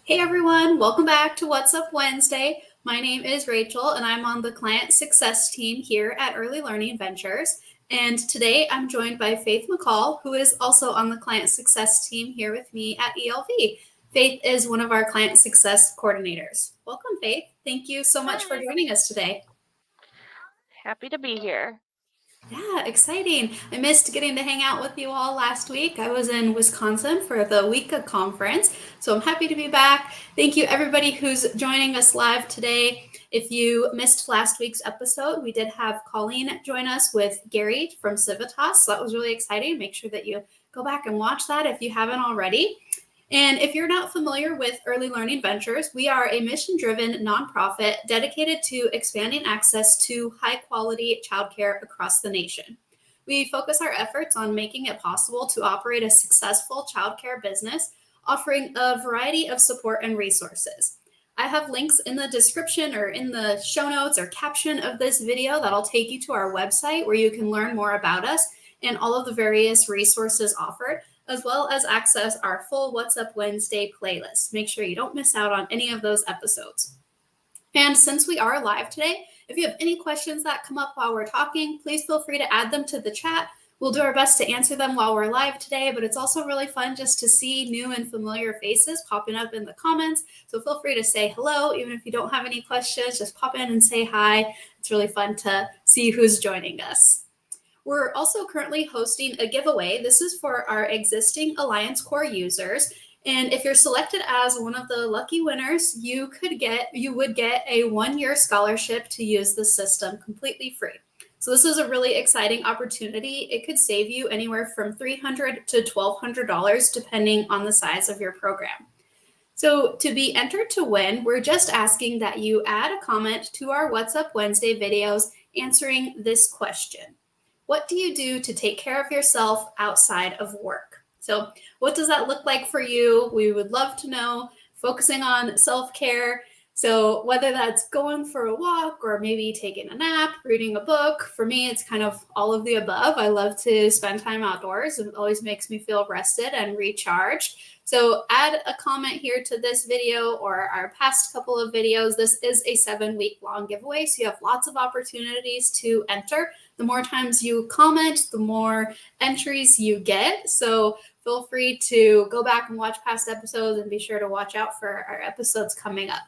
Hey everyone, welcome back to What's Up Wednesday. My name is Rachel and I'm on the client success team here at Early Learning Ventures. And today I'm joined by Faith McCall, who is also on the client success team here with me at ELV. Faith is one of our client success coordinators. Welcome, Faith. Thank you so much for Hi, joining us today. happy to be here. Yeah, exciting. I missed getting to hang out with you all last week. I was in Wisconsin for the WICA conference, so I'm happy to be back. Thank you, everybody who's joining us live today. If you missed last week's episode, we did have Colleen join us with Gary from Civitas, so that was really exciting. Make sure that you go back and watch that if you haven't already. And if you're not familiar with Early Learning Ventures, we are a mission driven nonprofit dedicated to expanding access to high quality childcare across the nation. We focus our efforts on making it possible to operate a successful childcare business, offering a variety of support and resources. I have links in the description or in the show notes or caption of this video that'll take you to our website where you can learn more about us and all of the various resources offered, as well as access our full What's Up Wednesday playlist. Make sure you don't miss out on any of those episodes. And since we are live today, if you have any questions that come up while we're talking, please feel free to add them to the chat. We'll do our best to answer them while we're live today, but it's also really fun just to see new and familiar faces popping up in the comments. So feel free to say hello, even if you don't have any questions, just pop in and say hi. It's really fun to see who's joining us. We're also currently hosting a giveaway. This is for our existing Alliance Core users. And if you're selected as one of the lucky winners, you would get a 1-year scholarship to use the system completely free. So this is a really exciting opportunity. It could save you anywhere from $300 to $1,200 depending on the size of your program. So to be entered to win, we're just asking that you add a comment to our What's Up Wednesday videos answering this question. What do you do to take care of yourself outside of work? So what does that look like for you? We would love to know. Focusing on self-care. So whether that's going for a walk or maybe taking a nap, reading a book, for me, it's kind of all of the above. I love to spend time outdoors. It always makes me feel rested and recharged. So add a comment here to this video or our past couple of videos. This is a 7-week long giveaway, so you have lots of opportunities to enter. The more times you comment, the more entries you get. So feel free to go back and watch past episodes and be sure to watch out for our episodes coming up.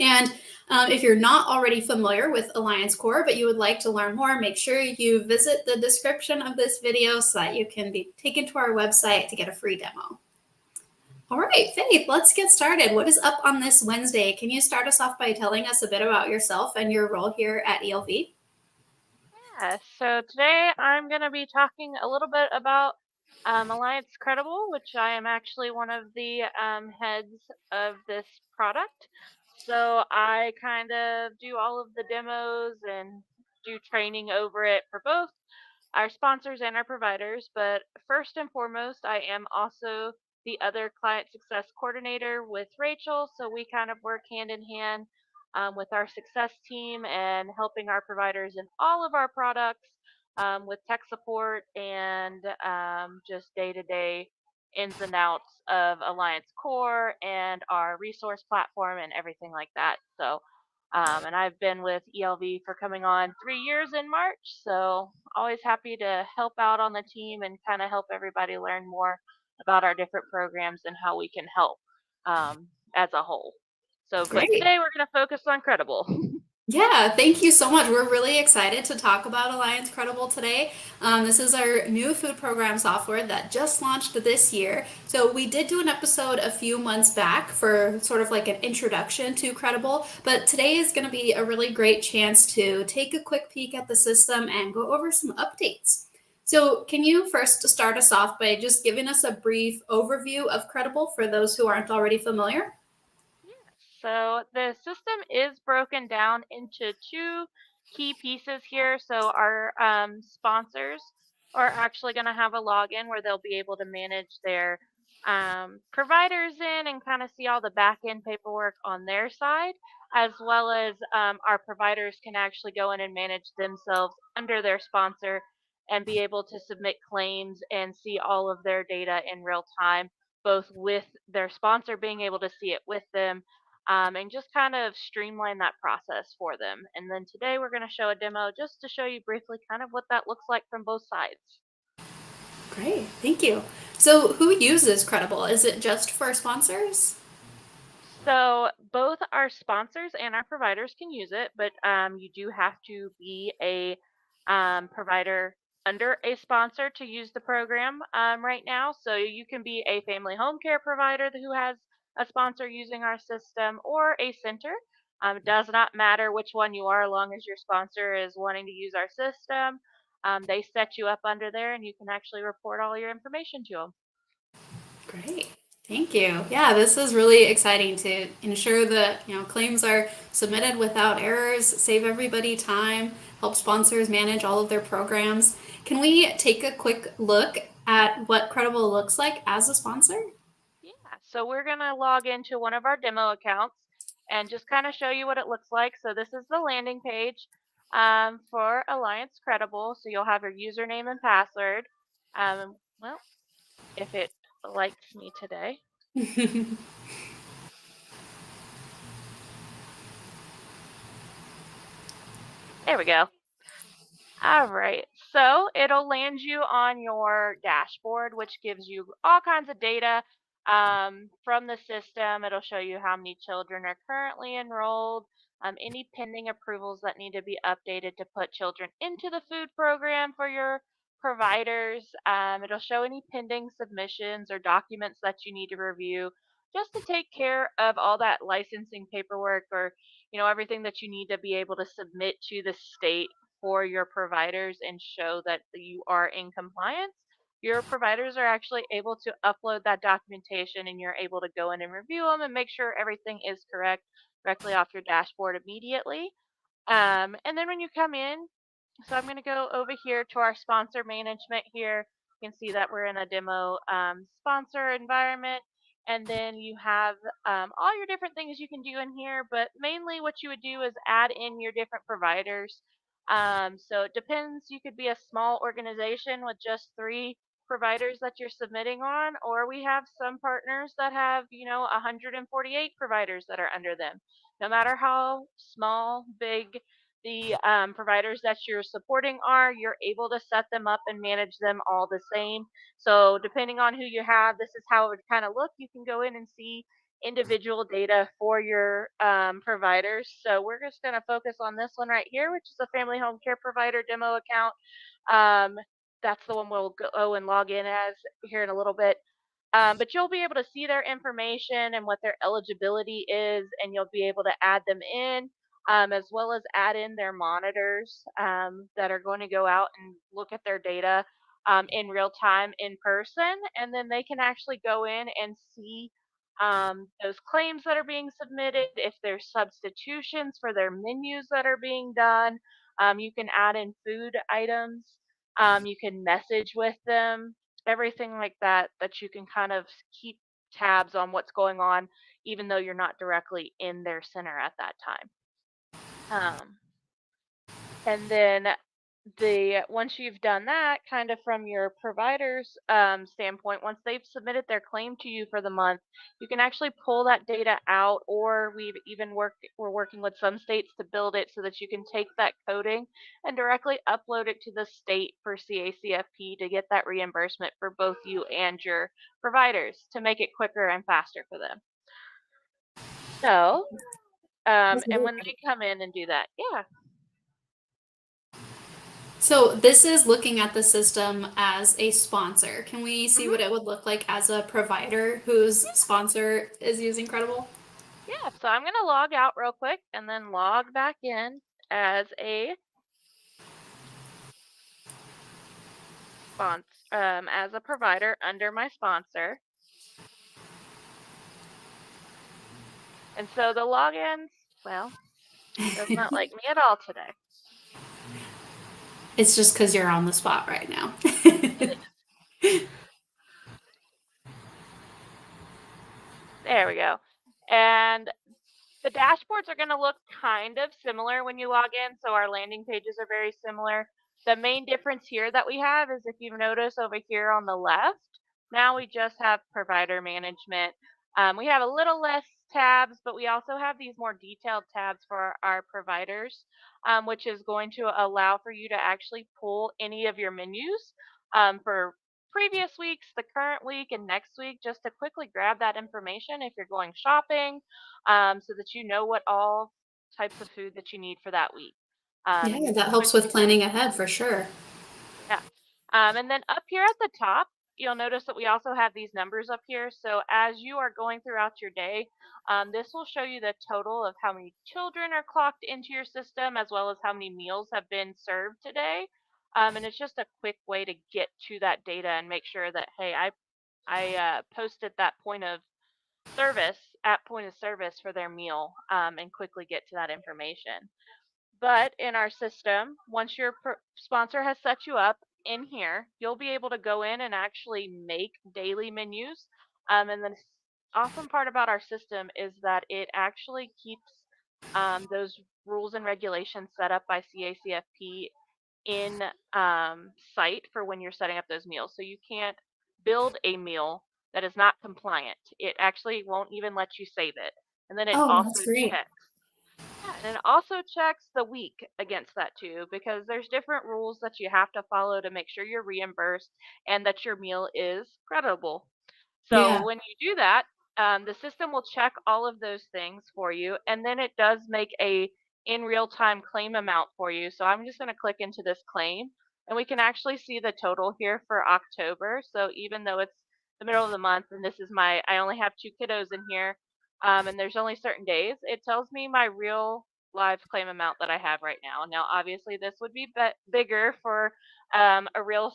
And if you're not already familiar with Alliance Core, but you would like to learn more, make sure you visit the description of this video so that you can be taken to our website to get a free demo. All right, Faith, let's get started. What is up on this Wednesday? Can you start us off by telling us a bit about yourself and your role here at ELV? Yeah, so today I'm going to be talking a little bit about Alliance Credible, which I am actually one of the heads of this product. So I kind of do all of the demos and do training over it for both our sponsors and our providers. But first and foremost, I am also the other client success coordinator with Rachel. So we kind of work hand in hand with our success team and helping our providers in all of our products with tech support and just day to day ins and outs of Alliance Core and our resource platform and everything like that. So, and I've been with ELV for coming on 3 years in March. So, always happy to help out on the team and kind of help everybody learn more about our different programs and how we can help as a whole. So, but Great. today we're going to focus on Credible. Yeah, thank you so much. We're really excited to talk about Alliance Credible today. This is our new food program software that just launched this year. So we did do an episode a few months back for sort of like an introduction to Credible, but today is going to be a really great chance to take a quick peek at the system and go over some updates. So can you first start us off by just giving us a brief overview of Credible for those who aren't already familiar? So the system is broken down into two key pieces here. So our sponsors are actually going to have a login where they'll be able to manage their providers in and kind of see all the back end paperwork on their side, as well as our providers can actually go in and manage themselves under their sponsor and be able to submit claims and see all of their data in real time both with their sponsor being able to see it with them, and just kind of streamline that process for them. And then today we're going to show a demo just to show you briefly kind of what that looks like from both sides. Great, thank you. So, who uses Credible? Is it just for sponsors? So both our sponsors and our providers can use it, but you do have to be a provider under a sponsor to use the program right now. So you can be a family home care provider who has a sponsor using our system, or a center. It does not matter which one you are, as long as your sponsor is wanting to use our system. They set you up under there, and you can actually report all your information to them. Great. Thank you. Yeah, this is really exciting to ensure that, claims are submitted without errors, save everybody time, help sponsors manage all of their programs. Can we take a quick look at what Credible looks like as a sponsor? Yeah, so we're going to log into one of our demo accounts and just kind of show you what it looks like. So this is the landing page for Alliance Credible. So you'll have your username and password. Well, if it likes me today. There we go. All right. So it'll land you on your dashboard, which gives you all kinds of data from the system. It'll show you how many children are currently enrolled, any pending approvals that need to be updated to put children into the food program for your providers. It'll show any pending submissions or documents that you need to review just to take care of all that licensing paperwork, or everything that you need to be able to submit to the state for your providers and show that you are in compliance. Your providers are actually able to upload that documentation, and you're able to go in and review them and make sure everything is correct directly off your dashboard immediately. And then when you come in, so I'm going to go over here to our sponsor management here. You can see that we're in a demo sponsor environment. And then you have all your different things you can do in here. But mainly what you would do is add in your different providers. So it depends. You could be a small organization with just 3 providers that you're submitting on, or we have some partners that have, 148 providers that are under them. No matter how small, big the providers that you're supporting are, you're able to set them up and manage them all the same. So, depending on who you have, this is how it would kind of look. You can go in and see individual data for your providers. So, we're just going to focus on this one right here, which is a family home care provider demo account. Um, that's the one we'll go and log in as here in a little bit. But you'll be able to see their information and what their eligibility is, and you'll be able to add them in, as well as add in their monitors that are going to go out and look at their data in real time in person. And then they can actually go in and see those claims that are being submitted, if there's substitutions for their menus that are being done. You can add in food items, you can message with them, everything like that, that you can kind of keep tabs on what's going on, even though you're not directly in their center at that time. And then the once you've done that, kind of from your provider's standpoint, once they've submitted their claim to you for the month, you can actually pull that data out, or we're working with some states to build it so that you can take that coding and directly upload it to the state for CACFP to get that reimbursement for both you and your providers, to make it quicker and faster for them. So, and when they come in and do that, yeah. So, this is looking at the system as a sponsor. Can we see what hmm it would look like as a provider whose sponsor is using Credible? Yeah, so I'm going to log out real quick and then log back in as a as a provider under my sponsor. And so the logins, well, does not like me at all today. It's just because you're on the spot right now. It is. There we go. And the dashboards are going to look kind of similar when you log in. So our landing pages are very similar. The main difference here that we have is, if you notice over here on the left, Now we just have provider management. We have a little less tabs, but we also have these more detailed tabs for our providers, which is going to allow for you to actually pull any of your menus for previous weeks, the current week, and next week, just to quickly grab that information if you're going shopping, so that you know what all types of food that you need for that week. Yeah, And you can that helps with quickly planning ahead for sure. yeah. And then up here at the top, you'll notice that we also have these numbers up here. So as you are going throughout your day, this will show you the total of how many children are clocked into your system, as well as how many meals have been served today. And it's just a quick way to get to that data and make sure that, hey, I posted that point of service for their meal, and quickly get to that information. But in our system, once your sponsor has set you up in here, you'll be able to go in and actually make daily menus. And the awesome part about our system is that it actually keeps those rules and regulations set up by CACFP in sight for when you're setting up those meals. So you can't build a meal that is not compliant. It actually won't even let you save it. And then it Oh, also that's great. checks. Yeah, and it also checks the week against that too, because there's different rules that you have to follow to make sure you're reimbursed and that your meal is creditable. So Yeah. when you do that, the system will check all of those things for you, and then it does make a in real time claim amount for you. So I'm just going to click into this claim, and we can actually see the total here for October. So even though it's the middle of the month, and this is I only have two kiddos in here, and there's only certain days, it tells me my real live claim amount that I have right now. Now, obviously, this would be bigger for a real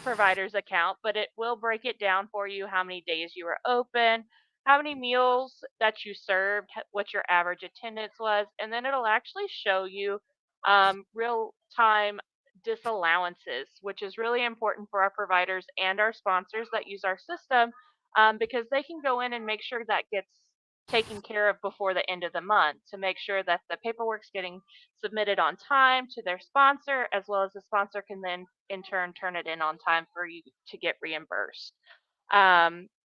provider's account, but it will break it down for you how many days you were open, how many meals that you served, what your average attendance was, and then it'll actually show you real time disallowances, which is really important for our providers and our sponsors that use our system, because they can go in and make sure that gets taken care of before the end of the month to make sure that the paperwork's getting submitted on time to their sponsor, as well as the sponsor can then in turn turn it in on time for you to get reimbursed.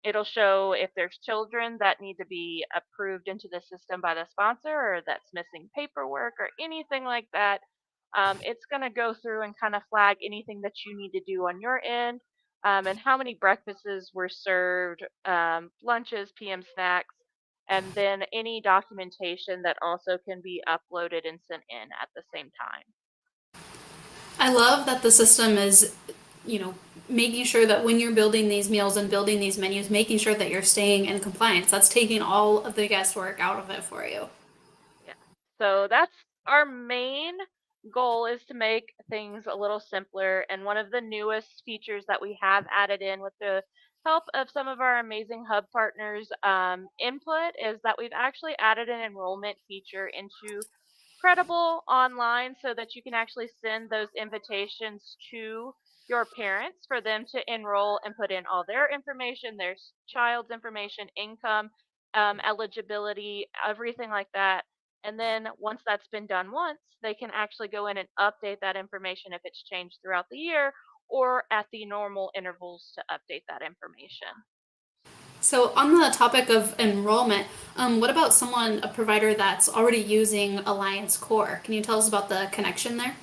It'll show if there's children that need to be approved into the system by the sponsor or that's missing paperwork or anything like that. It's going to go through and kind of flag anything that you need to do on your end, and how many breakfasts were served, lunches, PM snacks, and then any documentation that also can be uploaded and sent in at the same time. I love that the system is, you know, making sure that when you're building these meals and building these menus, making sure that you're staying in compliance. That's taking all of the guesswork out of it for you. Yeah. So that's our main goal, is to make things a little simpler. And one of the newest features that we have added in with the help of some of our amazing hub partners, input, is that we've actually added an enrollment feature into Credible online so that you can actually send those invitations to your parents for them to enroll and put in all their information, their child's information, income, eligibility, everything like that. And then once that's been done once, they can actually go in and update that information if it's changed throughout the year or at the normal intervals to update that information. So, on the topic of enrollment, what about someone, a provider that's already using Alliance Core? Can you tell us about the connection there?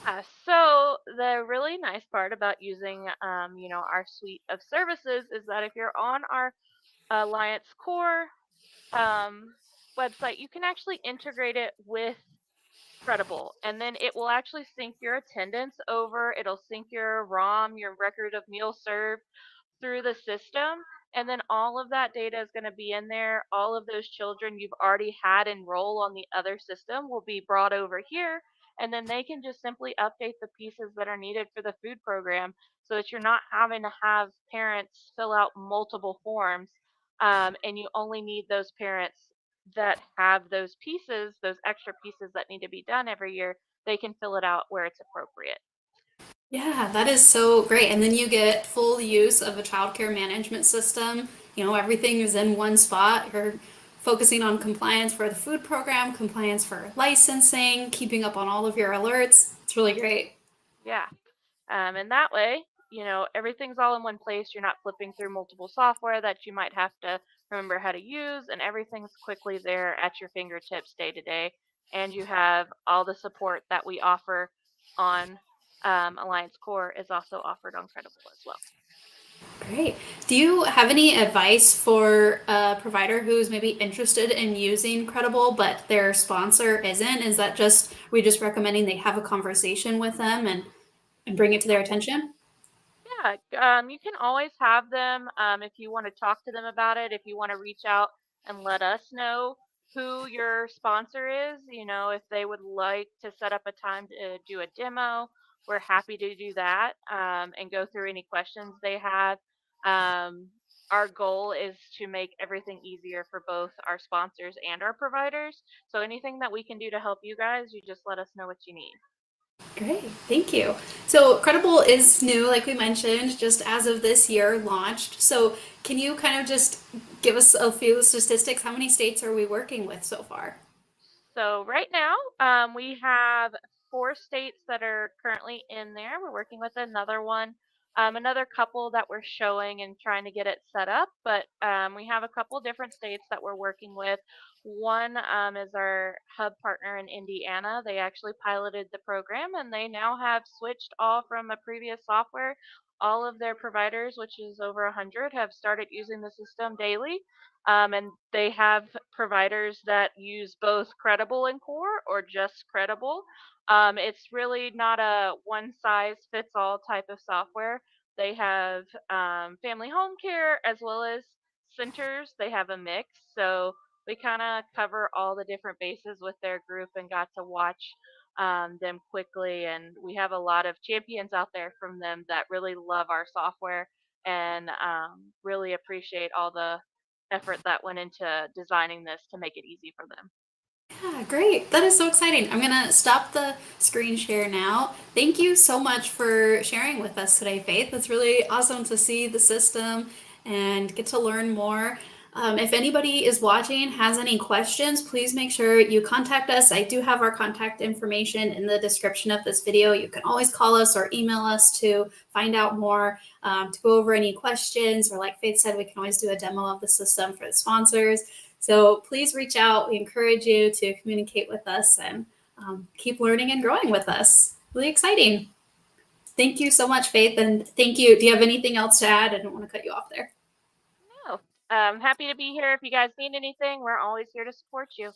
Yeah, so the really nice part about using, our suite of services is that if you're on our Alliance Core um, website, you can actually integrate it with Credible, and then it will actually sync your attendance over. It'll sync your ROM, your record of meals served, through the system. And then all of that data is going to be in there. All of those children you've already had enroll on the other system will be brought over here. And then they can just simply update the pieces that are needed for the food program so that you're not having to have parents fill out multiple forms. And you only need those parents that have those pieces, those extra pieces that need to be done every year. They can fill it out where it's appropriate. Yeah, that is so great. And then you get full use of a childcare management system. You know, everything is in one spot. You're focusing on compliance for the food program, compliance for licensing, keeping up on all of your alerts. It's really great. Yeah. And that way, everything's all in one place. You're not flipping through multiple software that you might have to remember how to use, and everything's quickly there at your fingertips day to day. And you have all the support that we offer on Alliance Core is also offered on Credible as well. Great. Do you have any advice for a provider who's maybe interested in using Credible, but their sponsor isn't? Is that we just recommending they have a conversation with them and bring it to their attention? Yeah, you can always have them if you want to talk to them about it, if you want to reach out and let us know who your sponsor is, if they would like to set up a time to do a demo, we're happy to do that and go through any questions they have. Um, our goal is to make everything easier for both our sponsors and our providers. So anything that we can do to help you guys, you just let us know what you need. Great, thank you. So Credible is new, like we mentioned, just as of this year launched. So can you kind of just give us a few statistics? How many states are we working with so far? So right now, we have 4 states that are currently in there. We're working with another couple that we're showing and trying to get it set up. But we have a couple different states that we're working with. One is our hub partner in Indiana. They actually piloted the program and they now have switched all from a previous software. All of their providers, which is over 100, have started using the system daily. And they have providers that use both Credible and Core or just Credible. It's really not a one size fits all type of software. They have family home care as well as centers. They have a mix. So we kind of cover all the different bases with their group and got to watch them quickly. And we have a lot of champions out there from them that really love our software and really appreciate all the effort that went into designing this to make it easy for them. Yeah, great. That is so exciting. I'm gonna stop the screen share now. Thank you so much for sharing with us today, Faith. It's really awesome to see the system and get to learn more. If anybody is watching, has any questions, please make sure you contact us. I do have our contact information in the description of this video. You can always call us or email us to find out more, to go over any questions, or like Faith said, we can always do a demo of the system for the sponsors. So please reach out. We encourage you to communicate with us and keep learning and growing with us. Really exciting. Thank you so much, Faith. And thank you. Do you have anything else to add? I don't want to cut you off there. No, I'm happy to be here. If you guys need anything, we're always here to support you.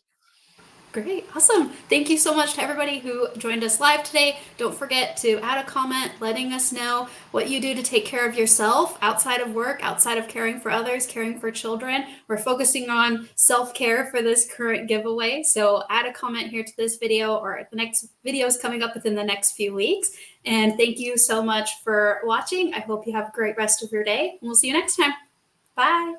Great. Awesome. Thank you so much to everybody who joined us live today. Don't forget to add a comment letting us know what you do to take care of yourself outside of work, outside of caring for others, caring for children. We're focusing on self-care for this current giveaway. So add a comment here to this video, or the next video is coming up within the next few weeks. And thank you so much for watching. I hope you have a great rest of your day, and we'll see you next time. Bye.